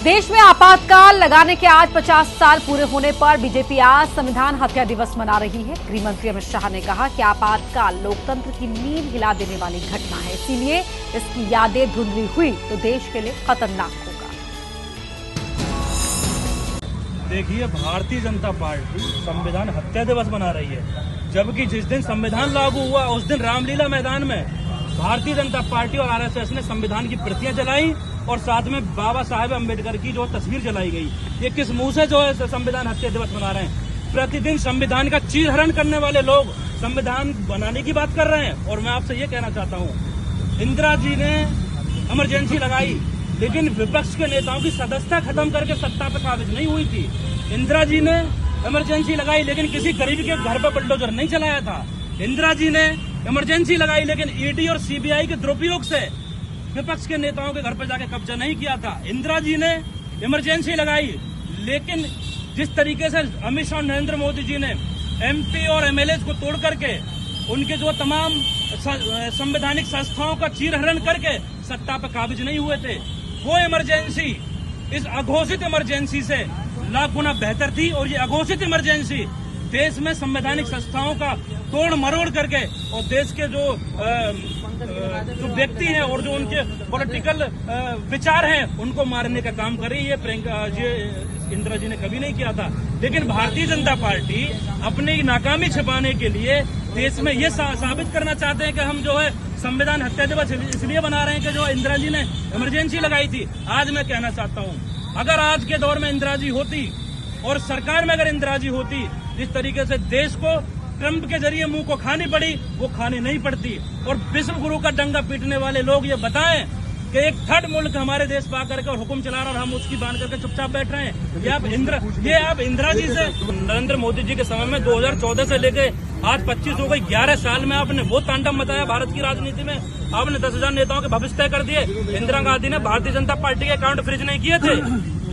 देश में आपातकाल लगाने के आज 50 साल पूरे होने पर बीजेपी आज संविधान हत्या दिवस मना रही है। गृह मंत्री अमित शाह ने कहा कि आपातकाल लोकतंत्र की नींव हिला देने वाली घटना है, इसीलिए इसकी यादें धुंधली हुई तो देश के लिए खतरनाक होगा। देखिए, भारतीय जनता पार्टी संविधान हत्या दिवस मना रही है, जबकि जिस दिन संविधान लागू हुआ उस दिन रामलीला मैदान में भारतीय जनता पार्टी और आरएसएस ने संविधान की प्रतियां जलाई और साथ में बाबा साहेब अम्बेडकर की जो तस्वीर जलाई गई। ये किस मुंह से जो है संविधान हत्या दिवस मना रहे हैं? प्रतिदिन संविधान का चीरहरण करने वाले लोग संविधान बनाने की बात कर रहे हैं। और मैं आपसे ये कहना चाहता हूँ, इंदिरा जी ने इमरजेंसी लगाई, लेकिन विपक्ष के नेताओं की सदस्यता खत्म करके सत्ता पर काबिज नहीं हुई थी। इंदिरा जी ने इमरजेंसी लगाई, लेकिन किसी गरीब के घर पर बुलडोजर नहीं चलाया था। इंदिरा जी ने इमरजेंसी लगाई, लेकिन ईडी और सीबीआई के दुरुपयोग से विपक्ष के नेताओं के घर पर जाके कब्जा नहीं किया था। इंदिरा जी ने इमरजेंसी लगाई, लेकिन जिस तरीके से अमित शाह और नरेंद्र मोदी जी ने एमपी और एमएलए को तोड़ करके उनके जो तमाम संवैधानिक संस्थाओं का चीरहरण करके सत्ता पर काबिज नहीं हुए थे, वो इमरजेंसी इस अघोषित इमरजेंसी से लाख गुना बेहतर थी। और ये अघोषित इमरजेंसी देश में संवैधानिक संस्थाओं का तोड़ मरोड़ करके और देश के जो व्यक्ति हैं और जो उनके पॉलिटिकल विचार हैं उनको मारने का काम कर रही है। ये इंदिरा जी ने कभी नहीं किया था। लेकिन भारतीय जनता पार्टी अपनी नाकामी छिपाने के लिए देश में ये साबित करना चाहते हैं कि हम जो है संविधान हत्या दिवस इसलिए बना रहे हैं कि जो इंदिरा जी ने इमरजेंसी लगाई थी। आज मैं कहना चाहता हूँ, अगर आज के दौर में इंदिरा जी होती और सरकार में अगर इंदिरा जी होती, जिस तरीके से देश को ट्रंप के जरिए मुंह को खानी पड़ी, वो खानी नहीं पड़ती। और विश्व गुरु का डंगा पीटने वाले लोग ये बताएं कि एक थर्ड मुल्क हमारे देश पर आकर के और हुक्म चला रहा और हम उसकी बांध करके चुपचाप बैठ रहे हैं। ये आप इंदिरा जी से नरेंद्र मोदी जी के समय में 2014 से लेके आज 25 हो गई, 11 साल में आपने वो तांडव मचाया भारत की राजनीति में। आपने 10,000 नेताओं के भविष्य तय कर दिए। इंदिरा गांधी ने भारतीय जनता पार्टी के अकाउंट फ्रीज नहीं किए थे,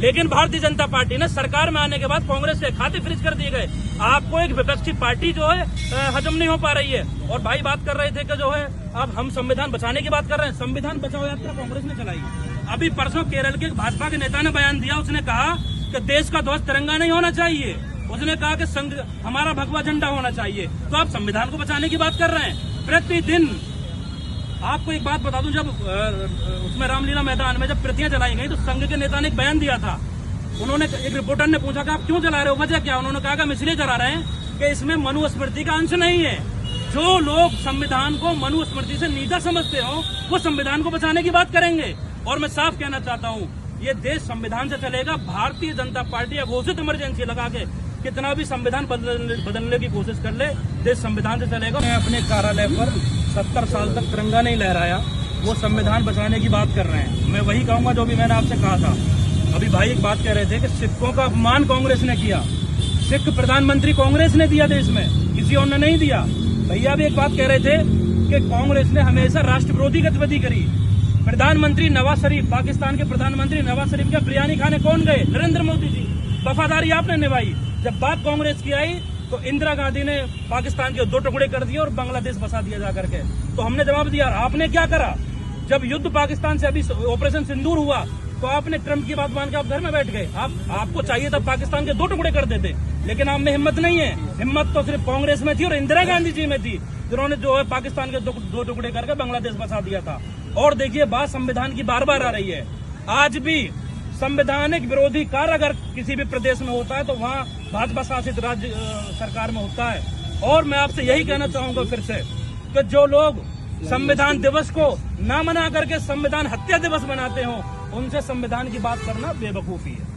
लेकिन भारतीय जनता पार्टी ने सरकार में आने के बाद कांग्रेस के खाते फ्रीज कर दिए गए। आपको एक विपक्षी पार्टी जो है हजम नहीं हो पा रही है। और भाई बात कर रहे थे कि जो है अब हम संविधान बचाने की बात कर रहे हैं। संविधान बचाओ यात्रा कांग्रेस ने चलाई। अभी परसों केरल के भाजपा के नेता ने बयान दिया, उसने कहा कि देश का ध्वज तिरंगा नहीं होना चाहिए। उसने कहा कि संघ हमारा भगवा झंडा होना चाहिए। तो आप संविधान को बचाने की बात कर रहे हैं। प्रतिदिन आपको एक बात बता दूं, जब उसमें रामलीला मैदान में जब प्रतियां जलाई गई तो संघ के नेता ने एक बयान दिया था। उन्होंने, एक रिपोर्टर ने पूछा कि आप क्यों जला रहे हो, वजह क्या? उन्होंने कहा कि हम इसलिए जला रहे हैं कि इसमें मनुस्मृति का अंश नहीं है। जो लोग संविधान को मनुस्मृति से नीचा समझते हो वो संविधान को बचाने की बात करेंगे। और मैं साफ कहना चाहता हूँ, ये देश संविधान से चलेगा। भारतीय जनता पार्टी अघोषित इमरजेंसी लगा के कितना भी संविधान बदलने की कोशिश कर ले, देश संविधान से चलेगा। मैं अपने कार्यालय पर 70 साल तक तिरंगा नहीं लहराया, वो संविधान बचाने की बात कर रहे हैं। मैं वही कहूंगा जो भी मैंने आपसे कहा था। अभी भाई एक बात कह रहे थे कि सिखों का अपमान कांग्रेस ने किया। सिख प्रधानमंत्री कांग्रेस ने दिया देश में, किसी और ने नहीं दिया। भैया भी एक बात कह रहे थे कि कांग्रेस ने हमेशा राष्ट्र विरोधी गतिविधि करी। प्रधानमंत्री नवाज शरीफ, पाकिस्तान के प्रधानमंत्री नवाज शरीफ का बिरयानी खाने कौन गए? नरेंद्र मोदी जी। वफादारी आपने निभाई। जब बात कांग्रेस की आई तो इंदिरा गांधी ने पाकिस्तान के 2 टुकड़े कर दिए और बांग्लादेश बसा दिया जाकर के। तो हमने जवाब दिया। आपने क्या करा? जब युद्ध पाकिस्तान से अभी ऑपरेशन सिंदूर हुआ तो आपने ट्रंप की बात मान के आप घर में बैठ गए। आपको चाहिए तब पाकिस्तान के 2 टुकड़े कर देते, लेकिन आप में हिम्मत नहीं है। हिम्मत तो सिर्फ कांग्रेस में थी और इंदिरा गांधी जी में थी, जिन्होंने जो है पाकिस्तान के 2 टुकड़े करके बांग्लादेश बसा दिया था। और देखिए, बात संविधान की बार बार आ रही है। आज भी संवैधानिक विरोधी कार्य अगर किसी भी प्रदेश में होता है तो वहाँ भाजपा शासित राज्य सरकार में होता है। और मैं आपसे यही कहना चाहूंगा फिर से कि जो लोग संविधान दिवस को ना मना करके संविधान हत्या दिवस मनाते हो, उनसे संविधान की बात करना बेवकूफी है।